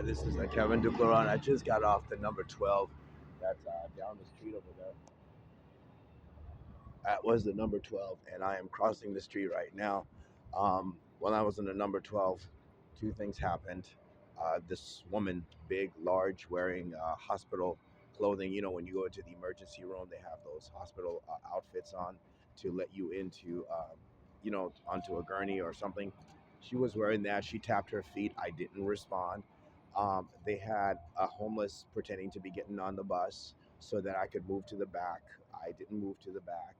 This is Kevin Duclairon. I just got off the number 12. That's down the street over there. That was the number 12, and I am crossing the street right now. When I was in the number 12, two things happened. This woman, big, large, wearing hospital clothing. You know, when you go into the emergency room, they have those hospital outfits on to let you into, onto a gurney or something. She was wearing that. She tapped her feet. I didn't respond. They had a homeless pretending to be getting on the bus so that I could move to the back. I didn't move to the back.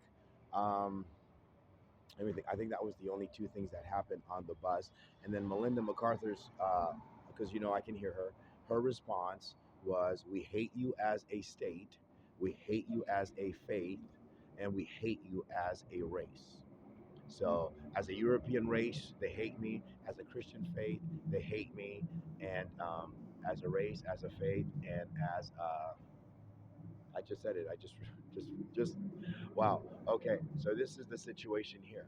Um, Everything. I think that was the only two things that happened on the bus. And then Melinda MacArthur's, because I can hear her. Her response was, "We hate you as a state, we hate you as a faith, and we hate you as a race." So, as a European race, they hate me. As a Christian faith, they hate me. And as a race, as a faith, and as I just said it. I just wow. Okay, so this is the situation here.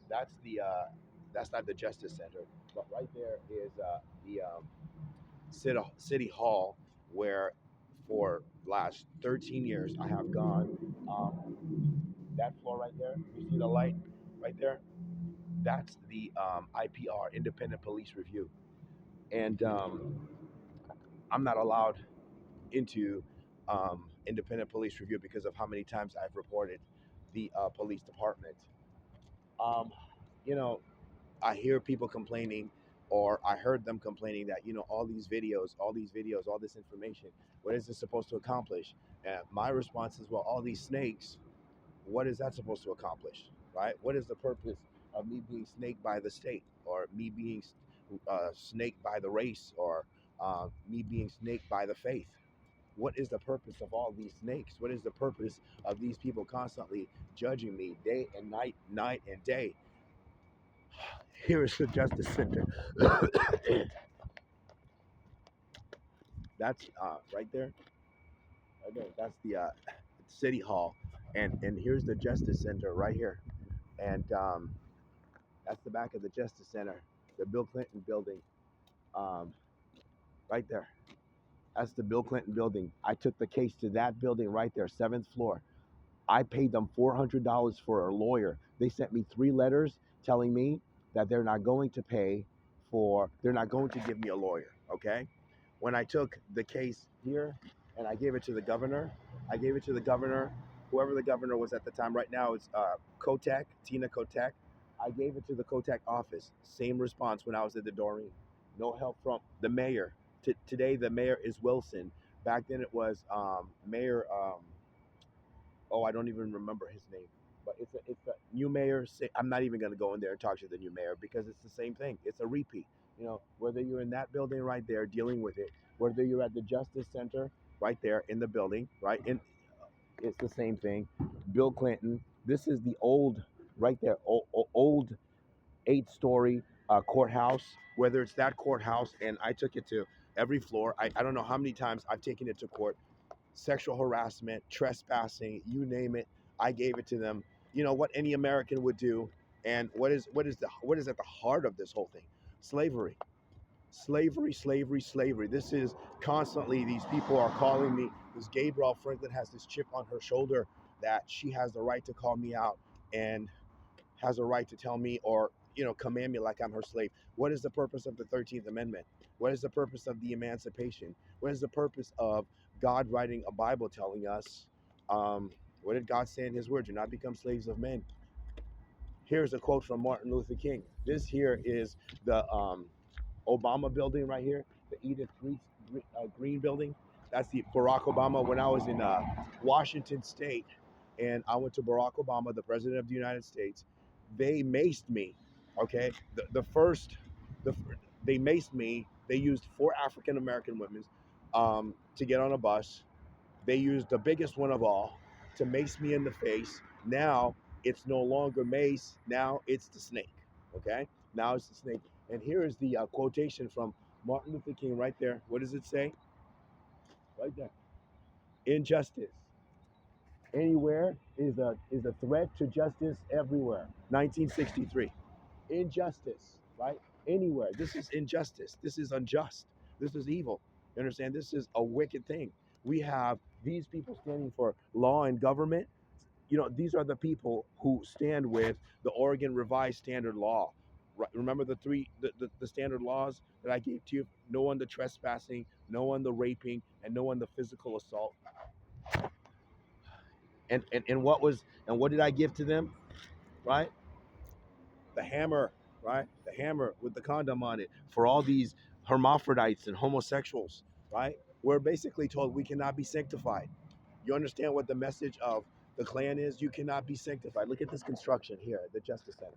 That's not the Justice Center, but right there is the city hall, where for last 13 years I have gone. That floor right there, you see the light right there? That's the IPR, Independent Police Review, and I'm not allowed into independent police review because of how many times I've reported the police department. Um, you know, I hear people complaining, or I heard them complaining that all these videos, all this information, what is this supposed to accomplish? And my response is, well, all these snakes, what is that supposed to accomplish, right? What is the purpose of me being snaked by the state, or me being snaked by the race, or me being snaked by the faith? What is the purpose of all these snakes? What is the purpose of these people constantly judging me day and night, night and day? Here is the Justice Center. That's right there. Right there. That's the City Hall, and here's the Justice Center right here. And that's the back of the Justice Center, the Bill Clinton building, um, right there. That's the Bill Clinton building. I took the case to that building right there, seventh floor. I paid them $400 for a lawyer. They sent me 3 letters telling me that they're not going to give me a lawyer. Okay. When I took the case here and I gave it to the governor, whoever the governor was at the time. Right now it's Kotek, Tina Kotek. I gave it to the Kotek office. Same response when I was at the Doreen. No help from the mayor. Today the mayor is Wilson. Back then it was Mayor. Oh, I don't even remember his name, but it's a new mayor. I'm not even going to go in there and talk to the new mayor because it's the same thing. It's a repeat. Whether you're in that building right there dealing with it, whether you're at the Justice Center right there in the building, right in, it's the same thing. Bill Clinton. This is the old, right there, old 8-story courthouse. Whether it's that courthouse, and I took it to every floor. I don't know how many times I've taken it to court. Sexual harassment, trespassing, you name it. I gave it to them. What any American would do. And what is at the heart of this whole thing? Slavery. Slavery, slavery, slavery. This is constantly, these people are calling me. This Gabrielle Franklin has this chip on her shoulder that she has the right to call me out, and has a right to tell me, or command me like I'm her slave. What is the purpose of the 13th Amendment? What is the purpose of the Emancipation? What is the purpose of God writing a Bible telling us, what did God say in his word? Do not become slaves of men. Here's a quote from Martin Luther King. This here is the Obama building right here, the Edith Green building. That's the Barack Obama. When I was in Washington State, and I went to Barack Obama, the President of the United States, they maced me. Okay, the first, the they maced me. They used 4 African American women to get on a bus. They used the biggest one of all to mace me in the face. Now it's no longer mace. Now it's the snake. Okay. Now it's the snake. And here is the quotation from Martin Luther King right there. What does it say? Right there. Injustice anywhere is a threat to justice everywhere. 1963. Injustice, right? Anywhere. This is injustice. This is unjust. This is evil. You understand? This is a wicked thing. We have these people standing for law and government. These are the people who stand with the Oregon Revised Standard Law. Right? Remember the standard laws that I gave to you? No one the trespassing, no one the raping, and no one the physical assault. And what did I give to them? Right? The hammer, right? The hammer with the condom on it for all these hermaphrodites and homosexuals, right? We're basically told we cannot be sanctified. You understand what the message of the Klan is? You cannot be sanctified. Look at this construction here at the Justice Center.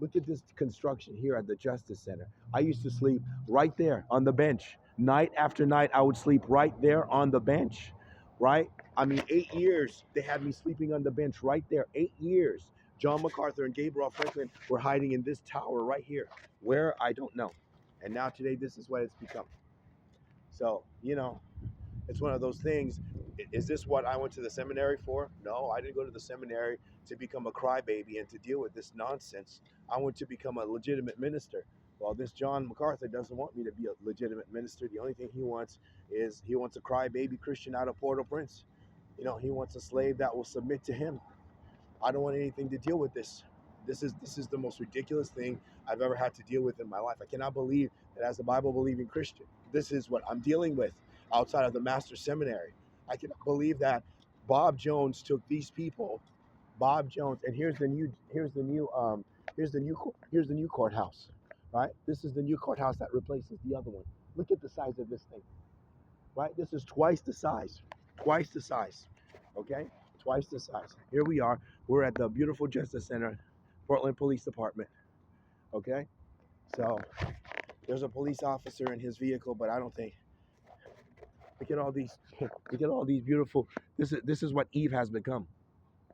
Look at this construction here at the Justice Center. I used to sleep right there on the bench. Night after night, I would sleep right there on the bench, right? I mean, 8 years they had me sleeping on the bench right there. 8 years. John MacArthur and Gabriel Franklin were hiding in this tower right here. Where? I don't know. And now today, this is what it's become. So, it's one of those things. Is this what I went to the seminary for? No, I didn't go to the seminary to become a crybaby and to deal with this nonsense. I went to become a legitimate minister. Well, this John MacArthur doesn't want me to be a legitimate minister. The only thing he wants is he wants a crybaby Christian out of Port-au-Prince. He wants a slave that will submit to him. I don't want anything to deal with this. This is the most ridiculous thing I've ever had to deal with in my life. I cannot believe that as a Bible believing Christian, this is what I'm dealing with outside of the Master's Seminary. I cannot believe that Bob Jones took these people, Bob Jones, and here's the new courthouse, right? This is the new courthouse that replaces the other one. Look at the size of this thing, right? This is twice the size, okay? Twice the size. Here we are. We're at the beautiful Justice Center, Portland Police Department, okay? So there's a police officer in his vehicle, but I don't think. Look at all these. Look at all these beautiful. This is what Eve has become,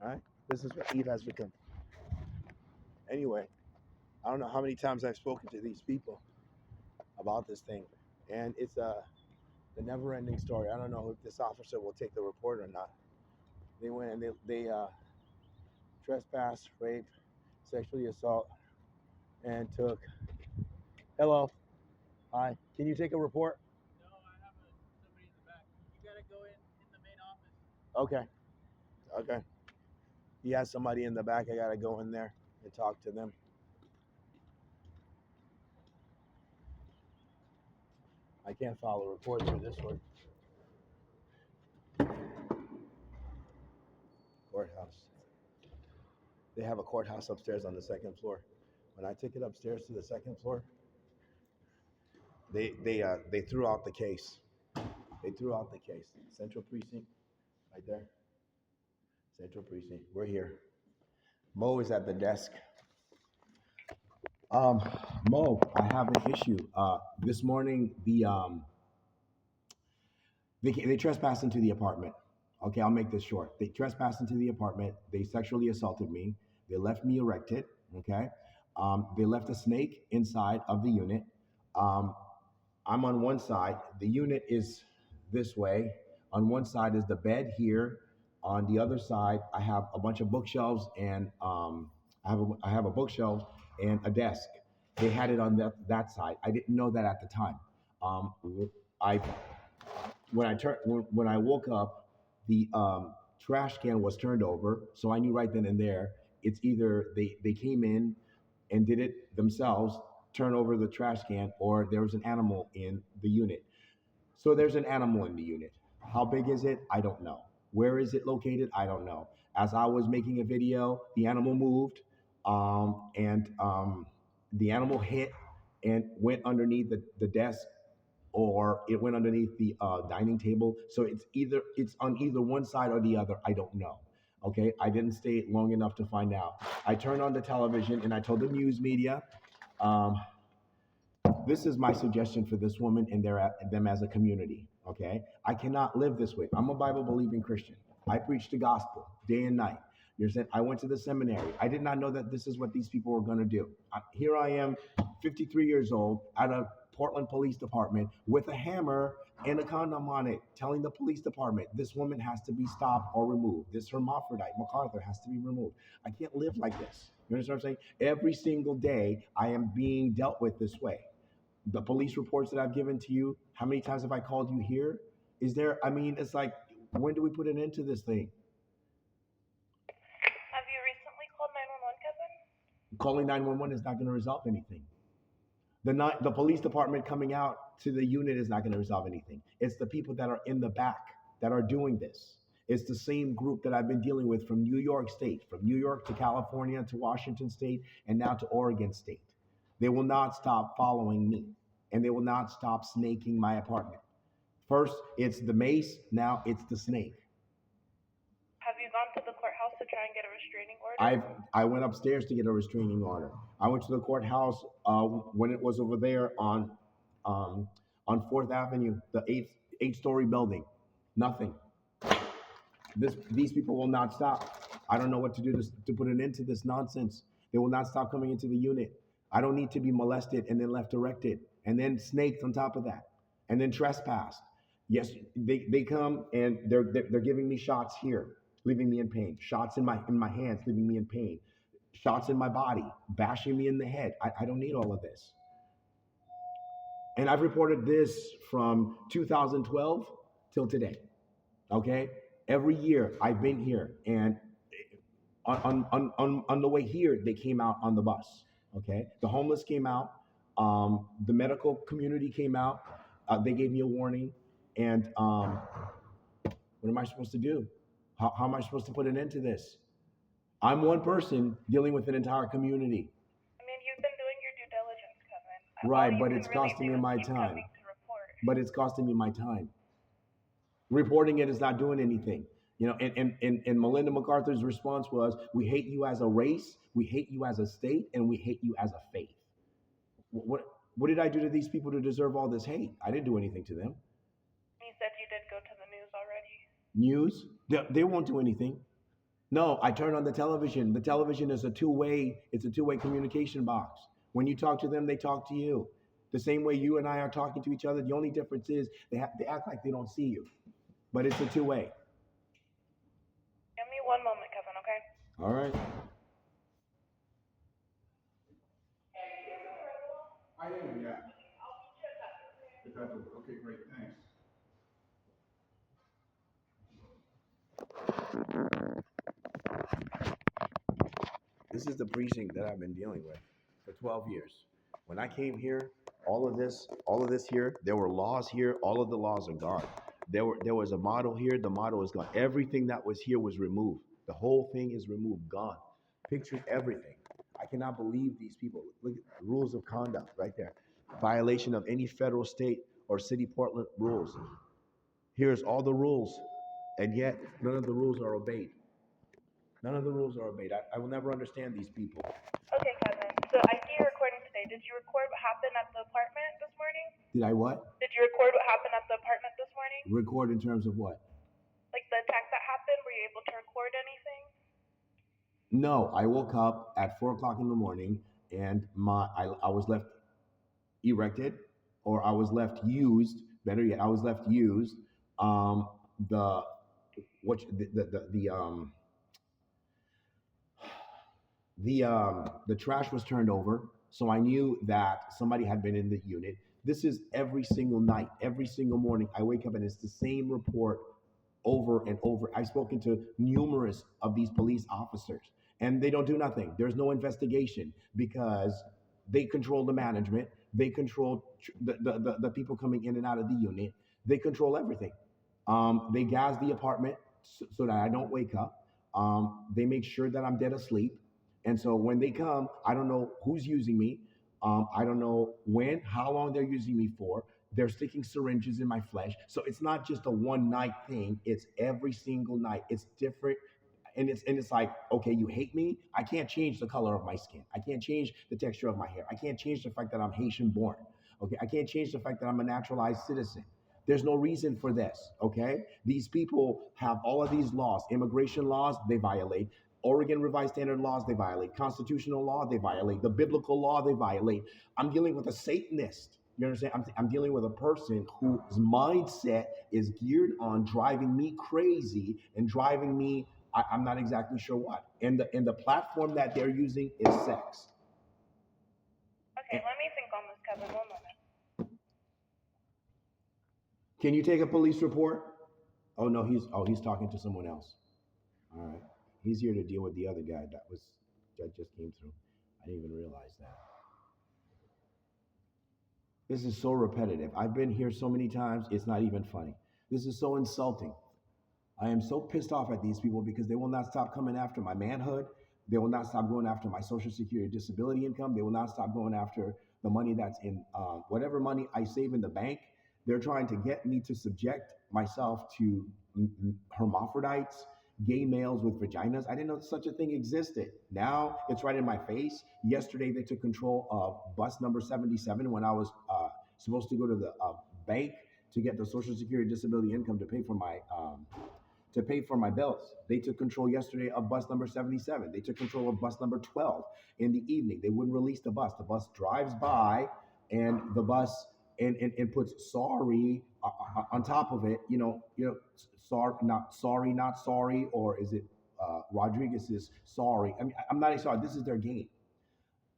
right? This is what Eve has become. Anyway, I don't know how many times I've spoken to these people about this thing, and it's the never-ending story. I don't know if this officer will take the report or not. They went and they trespassed, raped, sexually assault, and took. Hello, hi. Can you take a report? No, I have somebody in the back. You gotta go in the main office. Okay. He has somebody in the back. I gotta go in there and talk to them. I can't file a report through this one. Courthouse. They have a courthouse upstairs on the second floor. When I took it upstairs to the second floor, they threw out the case. They threw out the case. Central precinct, right there. Central precinct. We're here. Mo is at the desk. Um, Mo, I have an issue. This morning they trespassed into the apartment. Okay, I'll make this short. They trespassed into the apartment. They sexually assaulted me. They left me erected. Okay, they left a snake inside of the unit. Um, I'm on one side. The unit is this way. On one side is the bed here. On the other side, I have a bunch of bookshelves and I have a bookshelf and a desk. They had it on that side. I didn't know that at the time. Um, I when I woke up, the trash can was turned over, so I knew right then and there it's either they came in and did it themselves, turn over the trash can, or there was an animal in the unit. So there's an animal in the unit. How big is it? I don't know. Where is it located? I don't know. As I was making a video, the animal moved, and the animal hit and went underneath the desk, or it went underneath the dining table. So it's on either one side or the other. I don't know. Okay, I didn't stay long enough to find out. I turned on the television and I told the news media, um, this is my suggestion for this woman and them as a community. Okay, I cannot live this way. I'm a Bible believing Christian. I preach the gospel day and night. You're saying I went to the seminary. I did not know that this is what these people were going to do. Here I am, 53 years old, at a Portland Police Department with a hammer and a condom on it, telling the police department this woman has to be stopped or removed. This hermaphrodite MacArthur has to be removed. I can't live like this. You understand what I'm saying? Every single day, I am being dealt with this way. The police reports that I've given to you, how many times have I called you here? Is there, I mean, it's like, when do we put an end to this thing? Have you recently called 911, Kevin? Calling 911 is not going to resolve anything. The police department coming out to the unit is not going to resolve anything. It's the people that are in the back that are doing this. It's the same group that I've been dealing with from New York State, from New York to California to Washington State, and now to Oregon State. They will not stop following me, and they will not stop snaking my apartment. First, it's the mace, now it's the snake. Have you gone to the courthouse to try and get a restraining order? I went upstairs to get a restraining order. I went to the courthouse when it was over there on Fourth Avenue, the eight-story building. Nothing. These people will not stop. I don't know what to do to put an end to this nonsense. They will not stop coming into the unit. I don't need to be molested and then left erected and then snaked on top of that and then trespassed. Yes, they come and they're giving me shots here, leaving me in pain. Shots in my hands, leaving me in pain. Shots in my body, bashing me in the head. I don't need all of this. And I've reported this from 2012 till today. Okay? Every year I've been here, and on the way here, they came out on the bus. Okay? The homeless came out. The medical community came out. They gave me a warning. And what am I supposed to do? How am I supposed to put an end to this? I'm one person dealing with an entire community. I mean, you've been doing your due diligence, Kevin. Right, but it's costing me my time. But it's costing me my time. Reporting it is not doing anything. You know, and Melinda MacArthur's response was, we hate you as a race, we hate you as a state, and we hate you as a faith. What did I do to these people to deserve all this hate? I didn't do anything to them. You said you did go to the news already. News? They won't do anything. No, I turn on the television. The television is it's a two-way communication box. When you talk to them, they talk to you. The same way you and I are talking to each other. The only difference is they act like they don't see you. But it's a two-way. Give me one moment, Kevin, okay? All right. I am, yeah. Okay, great, thanks. This is the precinct that I've been dealing with for 12 years. When I came here, all of this here, there were laws here, all of the laws are gone. There was a model here, the model is gone. Everything that was here was removed. The whole thing is removed, gone. Pictures, everything. I cannot believe these people. Look at the rules of conduct right there. Violation of any federal, state, or city Portland rules. Here's all the rules, and yet none of the rules are obeyed. None of the rules are obeyed. I will never understand these people. Okay, Kevin. So I see you're recording today. Did you record what happened at the apartment this morning? Did I what? Did you record what happened at the apartment this morning? Record in terms of what? Like the attack that happened, were you able to record anything? No, I woke up at 4 o'clock in the morning, and I was left erected, or I was left used. Better yet, I was left used. The trash was turned over, so I knew that somebody had been in the unit. This is every single night, every single morning. I wake up and it's the same report over and over. I've spoken to numerous of these police officers, and they don't do nothing. There's no investigation because they control the management. They control the people coming in and out of the unit. They control everything. They gas the apartment so that I don't wake up. They make sure that I'm dead asleep. And so when they come, I don't know who's using me. I don't know when, how long they're using me for. They're sticking syringes in my flesh. So it's not just a one night thing. It's every single night. It's different. And it's like, okay, you hate me. I can't change the color of my skin. I can't change the texture of my hair. I can't change the fact that I'm Haitian born. Okay, I can't change the fact that I'm a naturalized citizen. There's no reason for this, okay? These people have all of these laws. Immigration laws, they violate. Oregon Revised Standard laws, they violate. Constitutional law, they violate. The biblical law, they violate. I'm dealing with a Satanist. You understand? I'm dealing with a person whose mindset is geared on driving me crazy and driving me, I'm not exactly sure what. And the platform that they're using is sex. Okay, let me think on this, Kevin. One moment. Can you take a police report? Oh no, he's talking to someone else. All right. He's here to deal with the other guy that just came through. I didn't even realize that. This is so repetitive. I've been here so many times, it's not even funny. This is so insulting. I am so pissed off at these people because they will not stop coming after my manhood. They will not stop going after my Social Security disability income. They will not stop going after the money that's in whatever money I save in the bank. They're trying to get me to subject myself to hermaphrodites, gay males with vaginas. I didn't know such a thing existed. Now it's right in my face. Yesterday they took control of bus number 77 when I was supposed to go to the bank to get the Social Security disability income to pay for my bills. They took control yesterday of bus number 77. They took control of bus number 12 in the evening. They wouldn't release the bus. The bus drives by and the bus and puts sorry on top of it. Sorry, not sorry, or is it Rodriguez's sorry? I mean, I'm not even sorry. This is their game.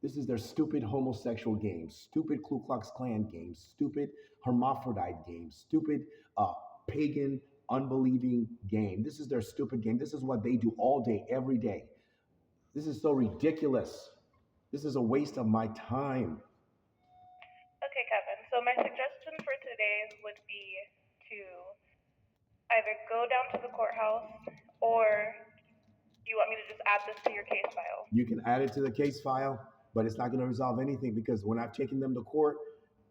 This is their stupid homosexual game, stupid Ku Klux Klan game, stupid hermaphrodite game, stupid pagan unbelieving game. This is their stupid game. This is what they do all day, every day. This is so ridiculous. This is a waste of my time. Okay, Kevin. So my suggestion for today would be to either go down to the courthouse or you want me to just add this to your case file? You can add it to the case file, but it's not going to resolve anything because when I've taken them to court,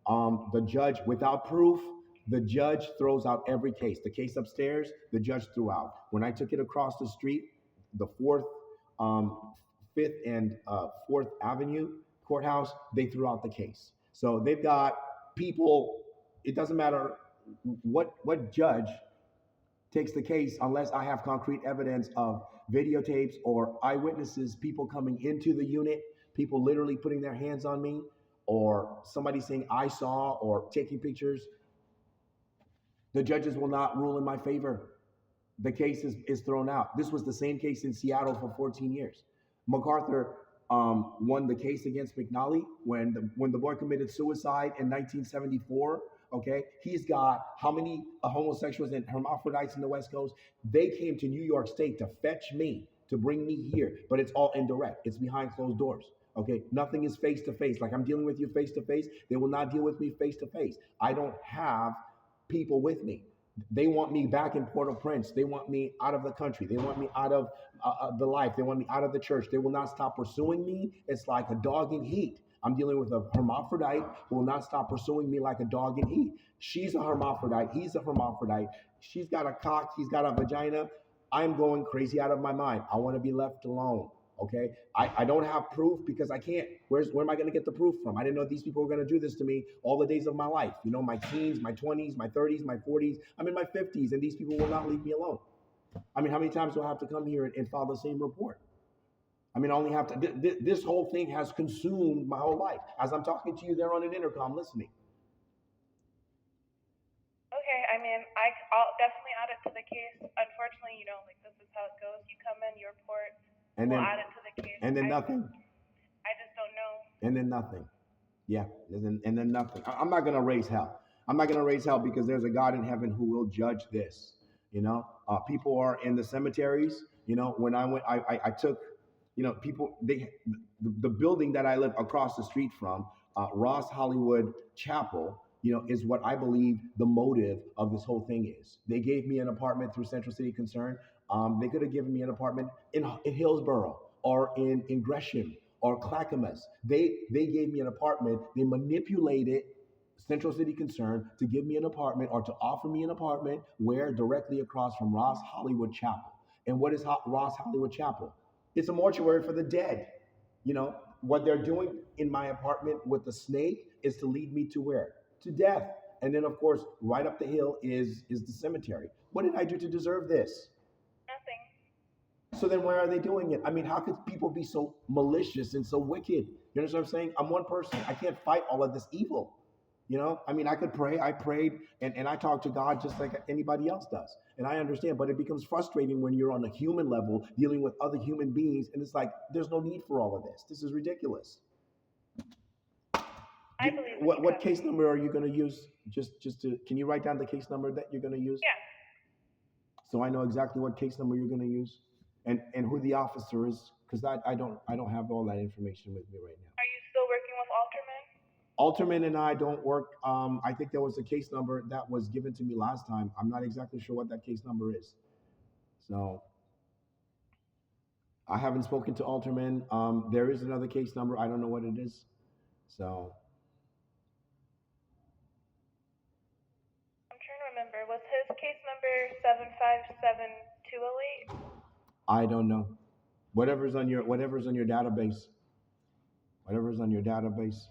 the judge, without proof, the judge throws out every case. The case upstairs, the judge threw out. When I took it across the street, the Fifth and Fourth Avenue courthouse, they threw out the case. So they've got people. It doesn't matter what judge takes the case unless I have concrete evidence of videotapes or eyewitnesses, people coming into the unit, people literally putting their hands on me, or somebody saying I saw or taking pictures. The judges will not rule in my favor. The case is thrown out. This was the same case in Seattle for 14 years. MacArthur won the case against McNally when the boy committed suicide in 1974. Okay, he's got how many homosexuals and hermaphrodites in the West Coast? They came to New York State to fetch me, to bring me here, but it's all indirect. It's behind closed doors. Okay, nothing is face to face. Like I'm dealing with you face to face, they will not deal with me face to face. I don't have people with me. They want me back in Port-au-Prince. They want me out of the country. They want me out of the life. They want me out of the church. They will not stop pursuing me. It's like a dog in heat. I'm dealing with a hermaphrodite who will not stop pursuing me like a dog in heat. She's a hermaphrodite. He's a hermaphrodite. She's got a cock. He's got a vagina. I'm going crazy out of my mind. I want to be left alone. Okay, I don't have proof because I can't. Where am I going to get the proof from? I didn't know these people were going to do this to me all the days of my life. You know, my teens, my 20s, my 30s, my 40s. I'm in my 50s, and these people will not leave me alone. I mean, how many times do I have to come here and file the same report? I mean, I only have to. This whole thing has consumed my whole life. As I'm talking to you, they're on an intercom listening. Okay, I mean, I'll definitely add it to the case. Unfortunately, you know, like this is how it goes. You come in, you report. And then, we'll add it to the case. And then nothing. I just don't know. And then nothing. Yeah. And then nothing. I'm not going to raise hell. I'm not going to raise hell because there's a God in heaven who will judge this. You know, people are in the cemeteries. You know, when I went, I took, you know, people, the building that I live across the street from, Ross Hollywood Chapel, you know, is what I believe the motive of this whole thing is. They gave me an apartment through Central City Concern. They could have given me an apartment in Hillsborough or in Gresham or Clackamas. They gave me an apartment. They manipulated Central City Concern to give me an apartment or to offer me an apartment where directly across from Ross Hollywood Chapel. And what is Ross Hollywood Chapel? It's a mortuary for the dead. You know, what they're doing in my apartment with the snake is to lead me to where? To death. And then, of course, right up the hill is the cemetery. What did I do to deserve this? So then why are they doing it? I mean, how could people be so malicious and so wicked? You understand what I'm saying? I'm one person. I can't fight all of this evil. You know, I mean, I could pray. I prayed and I talk to God just like anybody else does. And I understand, but it becomes frustrating when you're on a human level dealing with other human beings. And it's like, there's no need for all of this. This is ridiculous. I believe in What you, what Kevin. case number are you going to use? Just to, can you write down the case number that you're going to use? Yeah. So I know exactly what case number you're going to use, and who the officer is, because I don't have all that information with me right now. Are you still working with Alterman? Alterman and I don't work. I think there was a case number that was given to me last time. I'm not exactly sure what that case number is. So I haven't spoken to Alterman. There is another case number. I don't know what it is. So I'm trying to remember. Was his case number 757208? I don't know. Whatever's on your database. Whatever's on your database.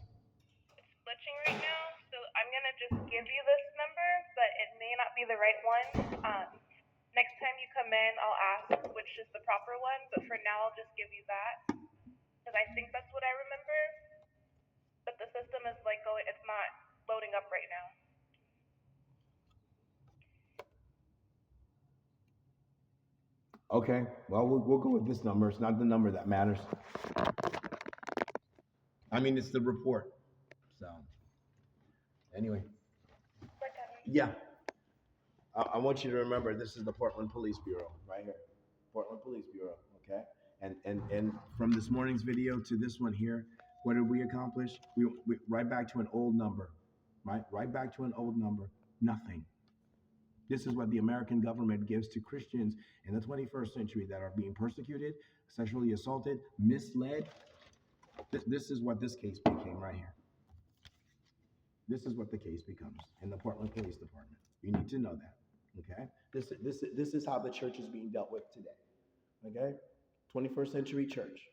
It's glitching right now, so I'm gonna just give you this number, but it may not be the right one. Next time you come in, I'll ask which is the proper one, but for now, I'll just give you that, because I think that's what I remember. But the system is like going, it's not loading up right now. Okay. Well, we'll go with this number. It's not the number that matters. I mean, it's the report. So anyway, But, yeah. I want you to remember this is the Portland Police Bureau right here. Portland Police Bureau. Okay. And from this morning's video to this one here, what did we accomplish? We right back to an old number. Right back to an old number. Nothing. This is what the American government gives to Christians in the 21st century that are being persecuted, sexually assaulted, misled. This is what this case became right here. This is what the case becomes in the Portland Police Department. You need to know that. Okay? This is how the church is being dealt with today. Okay? 21st century church.